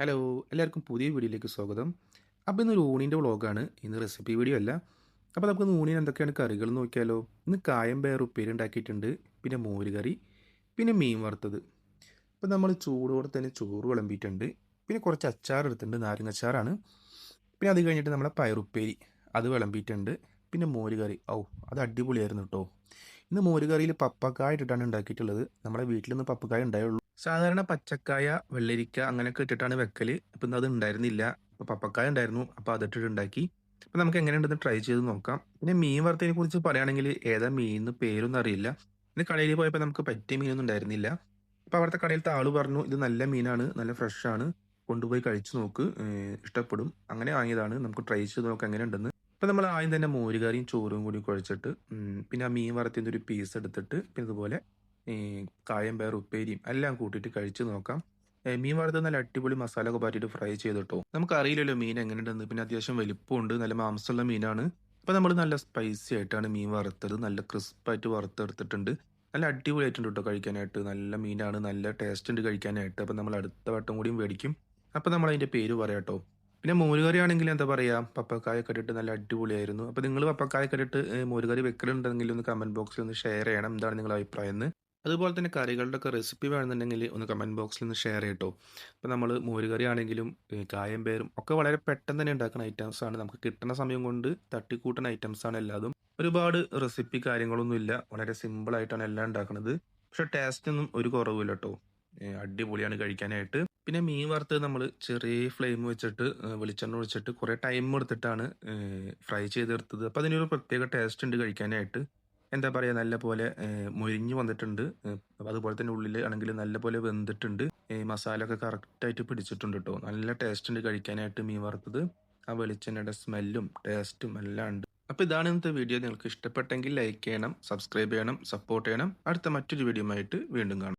Hello എല്ലാവർക്കും പുതിയ വീഡിയോയിലേക്ക് സ്വാഗതം. അപ്പോൾ ഇന്നൊരു ഊണിൻ്റെ വ്ളോഗാണ്. ഇന്ന് റെസിപ്പി വീഡിയോ അല്ല. അപ്പോൾ നമുക്ക് ഊണിന് എന്തൊക്കെയാണ് കറികൾ നോക്കിയാലോ. ഇന്ന് കായം പയർ ഉപ്പേരി ഉണ്ടാക്കിയിട്ടുണ്ട്, പിന്നെ മോര് കറി, പിന്നെ മീൻ വറുത്തത്. അപ്പോൾ നമ്മൾ ചൂടോടെ തന്നെ ചോറ് വിളമ്പിയിട്ടുണ്ട്, പിന്നെ കുറച്ച് അച്ചാർ എടുത്തിട്ടുണ്ട്, നാരങ്ങച്ചാറാണ്. പിന്നെ അത് കഴിഞ്ഞിട്ട് നമ്മളെ പയറുപ്പേരി അത് വിളമ്പിയിട്ടുണ്ട്, പിന്നെ മോര് കറി. അത് അടിപൊളിയായിരുന്നു കേട്ടോ. ഇന്ന് മോര് കറിയിൽ പപ്പക്കായ ഇട്ടിട്ടാണ് ഉണ്ടാക്കിയിട്ടുള്ളത്. നമ്മുടെ വീട്ടിലൊന്നും പപ്പക്കായ ഉണ്ടായുള്ളൂ. സാധാരണ പച്ചക്കായ, വെള്ളരിക്ക അങ്ങനെയൊക്കെ ഇട്ടിട്ടാണ് വെക്കൽ. അപ്പം ഇന്ന് അത് ഉണ്ടായിരുന്നില്ല. അപ്പോൾ പപ്പക്കായ ഉണ്ടായിരുന്നു, അപ്പോൾ അതിട്ടിട്ട് ഉണ്ടാക്കി. അപ്പോൾ നമുക്ക് എങ്ങനെയുണ്ടെന്ന് ട്രൈ ചെയ്ത് നോക്കാം. പിന്നെ മീൻ വറുത്തതിനെ കുറിച്ച് പറയുകയാണെങ്കിൽ ഏതാ മീൻ പേരൊന്നും അറിയില്ല. പിന്നെ കടയിൽ പോയപ്പോൾ നമുക്ക് പറ്റിയ മീനൊന്നും ഉണ്ടായിരുന്നില്ല. അപ്പോൾ അവിടുത്തെ കടയിലത്തെ ആള് പറഞ്ഞു ഇത് നല്ല മീനാണ്, നല്ല ഫ്രഷ് ആണ്, കൊണ്ടുപോയി കഴിച്ചു നോക്ക്, ഇഷ്ടപ്പെടും. അങ്ങനെ വാങ്ങിയതാണ്. നമുക്ക് ട്രൈ ചെയ്ത് നോക്കാം എങ്ങനെയുണ്ടെന്ന്. അപ്പോൾ നമ്മൾ ആദ്യം തന്നെ മോര് കറിയും ചോറും കൂടി കുഴച്ചിട്ട് പിന്നെ ആ മീൻ വറുത്തതിൻ്റെ ഒരു പീസ് എടുത്തിട്ട് പിന്നെ ഇതുപോലെ ഈ കായം പയർ ഉപ്പേരിയും എല്ലാം കൂട്ടിയിട്ട് കഴിച്ച് നോക്കാം. മീൻ വറുത്തത് നല്ല അടിപൊളി മസാല ഒക്കെ പാറ്റിയിട്ട് ഫ്രൈ ചെയ്തിട്ടോ. നമുക്കറിയില്ലല്ലോ മീൻ എങ്ങനെയുണ്ടെന്ന്. പിന്നെ അത്യാവശ്യം വലിപ്പമുണ്ട്, നല്ല മാംസമുള്ള മീനാണ്. അപ്പോൾ നമ്മൾ നല്ല സ്പൈസി ആയിട്ടാണ് മീൻ വറുത്തത്, നല്ല ക്രിസ്പായിട്ട് വറുത്തെടുത്തിട്ടുണ്ട്. നല്ല അടിപൊളിയായിട്ടുണ്ട് കേട്ടോ കഴിക്കാനായിട്ട്. നല്ല മീനാണ്, നല്ല ടേസ്റ്റ് ഉണ്ട് കഴിക്കാനായിട്ട്. അപ്പോൾ നമ്മൾ അടുത്ത വട്ടം കൂടിയും മേടിക്കും. അപ്പോൾ നമ്മൾ അതിൻ്റെ പേര് പറയാം കേട്ടോ. പിന്നെ മോര് കറി ആണെങ്കിൽ എന്താ പറയുക, പപ്പക്കായ ഇട്ടിട്ട് നല്ല അടിപൊളിയായിരുന്നു. അപ്പോൾ നിങ്ങൾ പപ്പക്കായ ഇട്ടിട്ട് മോര് കറി വെക്കലുണ്ടെങ്കിൽ ഒന്ന് കമൻറ്റ് ബോക്സിൽ ഒന്ന് ഷെയർ ചെയ്യണം, എന്താണ് നിങ്ങളുടെ അഭിപ്രായം എന്ന്. അതുപോലെ തന്നെ കറികളുടെ ഒക്കെ റെസിപ്പി വേണമെന്നുണ്ടെങ്കിൽ ഒന്ന് കമൻറ്റ് ബോക്സിൽ ഒന്ന് ഷെയർ ചെയ്യട്ടോ. ഇപ്പോൾ നമ്മൾ മോര് കറി ആണെങ്കിലും കായം പേരും ഒക്കെ വളരെ പെട്ടെന്ന് തന്നെ ഉണ്ടാക്കുന്ന ഐറ്റംസ് ആണ്. നമുക്ക് കിട്ടുന്ന സമയം കൊണ്ട് തട്ടിക്കൂട്ടുന്ന ഐറ്റംസ് ആണ് എല്ലാതും. ഒരുപാട് റെസിപ്പി കാര്യങ്ങളൊന്നും ഇല്ല, വളരെ സിമ്പിൾ ആയിട്ടാണ് എല്ലാം ഉണ്ടാക്കുന്നത്. പക്ഷെ ടേസ്റ്റ് ഒന്നും ഒരു കുറവില്ല കേട്ടോ. അടിപൊളിയാണ് കഴിക്കാനായിട്ട്. പിന്നെ മീൻ വറുത്തത് നമ്മൾ ചെറിയ ഫ്ലെയിം വെച്ചിട്ട് വെളിച്ചെണ്ണ ഒഴിച്ചിട്ട് കുറേ ടൈം എടുത്തിട്ടാണ് ഫ്രൈ ചെയ്തെടുത്തത്. അപ്പോൾ അതിനൊരു പ്രത്യേക ടേസ്റ്റ് ഉണ്ട് കഴിക്കാനായിട്ട്. എന്താ പറയുക, നല്ല പോലെ മൊരിഞ്ഞ് വന്നിട്ടുണ്ട്. അതുപോലെ തന്നെ ഉള്ളിൽ ആണെങ്കിൽ നല്ല പോലെ വെന്തിട്ടുണ്ട്. മസാല ഒക്കെ കറക്റ്റായിട്ട് പിടിച്ചിട്ടുണ്ട് കേട്ടോ. നല്ല ടേസ്റ്റ് ഉണ്ട് കഴിക്കാനായിട്ട് മീൻ വറുത്തത്. ആ വെളിച്ചെണ്ണയുടെ സ്മെല്ലും ടേസ്റ്റും എല്ലാം ഉണ്ട്. അപ്പോൾ ഇതാണ് ഇന്നത്തെ വീഡിയോ. നിങ്ങൾക്ക് ഇഷ്ടപ്പെട്ടെങ്കിൽ ലൈക്ക് ചെയ്യണം, സബ്സ്ക്രൈബ് ചെയ്യണം, സപ്പോർട്ട് ചെയ്യണം. അടുത്ത മറ്റൊരു വീഡിയോ ആയിട്ട് വീണ്ടും കാണാം.